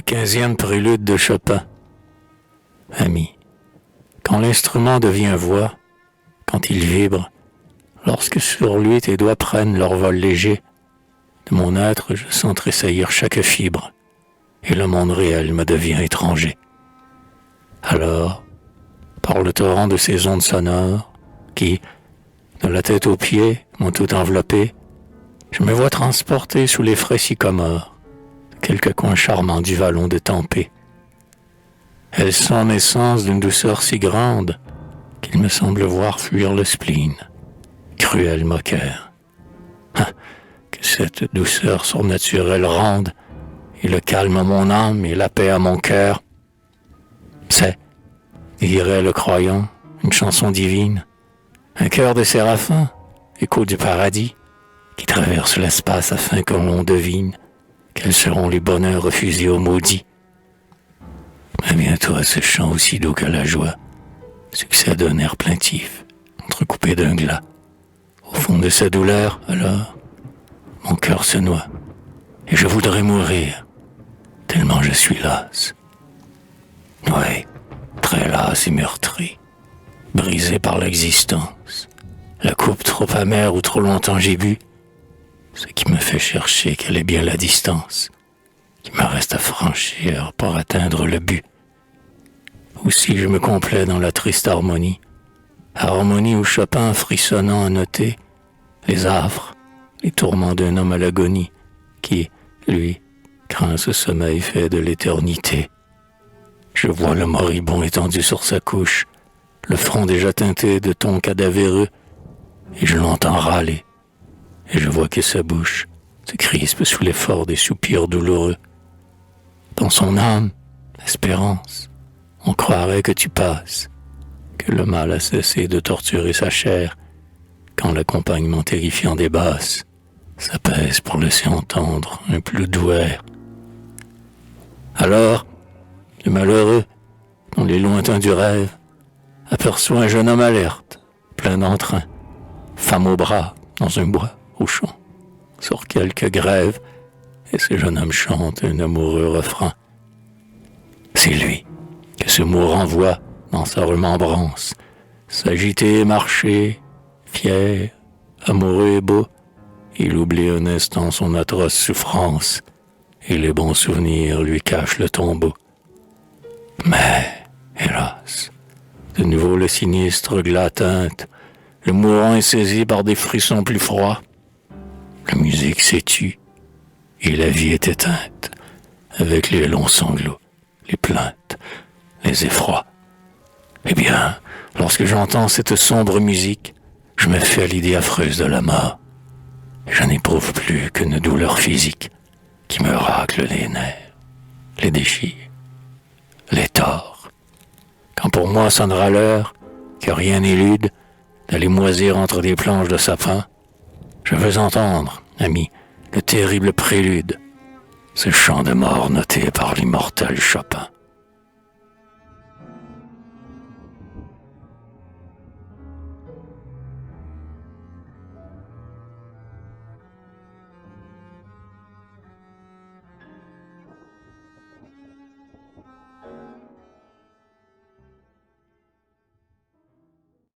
15e prélude de Chopin. Ami, quand l'instrument devient voix, quand il vibre, lorsque sur lui tes doigts prennent leur vol léger, de mon être je sens tressaillir chaque fibre, et le monde réel me devient étranger. Alors, par le torrent de ces ondes sonores, qui, de la tête aux pieds, m'ont tout enveloppé, je me vois transporté sous les frais sycomores, de quelques coins charmants du vallon de Tempé. Elles sont mes sens d'une douceur si grande qu'il me semble voir fuir le spleen, cruel moqueur. Que cette douceur surnaturelle rende, et le calme à mon âme et la paix à mon cœur. C'est, dirait le croyant, une chanson divine, un chœur de séraphins, écho du paradis, qui traverse l'espace afin que l'on devine quels seront les bonheurs refusés aux maudits. Mais bientôt à ce chant aussi doux que la joie, succède un air plaintif, entrecoupé d'un glas. Au fond de sa douleur, alors, mon cœur se noie, et je voudrais mourir, tellement je suis lasse. Oui, très lasse et meurtrie, brisée par l'existence, la coupe trop amère où trop longtemps j'ai bu, ce qui me fait chercher quelle est bien la distance qui me reste à franchir pour atteindre le but. Aussi je me complais dans la triste harmonie où Chopin frissonnant a noté les affres, les tourments d'un homme à l'agonie, qui, lui, craint ce sommeil fait de l'éternité. Je vois le moribond étendu sur sa couche, le front déjà teinté de tons cadavéreux, et je l'entends râler, et je vois que sa bouche se crispe sous l'effort des soupirs douloureux. Dans son âme, l'espérance, on croirait que tu passes, que le mal a cessé de torturer sa chair, quand l'accompagnement terrifiant des basses s'apaise pour laisser entendre un plus doux air. Alors, le malheureux, dans les lointains du rêve, aperçoit un jeune homme alerte, plein d'entrain, femme au bras, dans un bois, au champ, sur quelques grèves, et ce jeune homme chante un amoureux refrain. C'est lui que ce mourant voit dans sa remembrance, s'agiter et marcher, fier, amoureux et beau. Il oublie un instant son atroce souffrance, et les bons souvenirs lui cachent le tombeau. Mais, hélas, de nouveau le sinistre glas teinte, le mourant est saisi par des frissons plus froids. La musique s'étue, et la vie est éteinte, avec les longs sanglots, les plaintes, les effrois. Eh bien, lorsque j'entends cette sombre musique, je me fais à l'idée affreuse de la mort. Je n'éprouve plus qu'une douleur physique qui me racle les nerfs, les déchire, les tord. Quand pour moi sonnera l'heure, que rien n'élude, d'aller moisir entre des planches de sapin, je veux entendre, ami, le terrible prélude, ce chant de mort noté par l'immortel Chopin.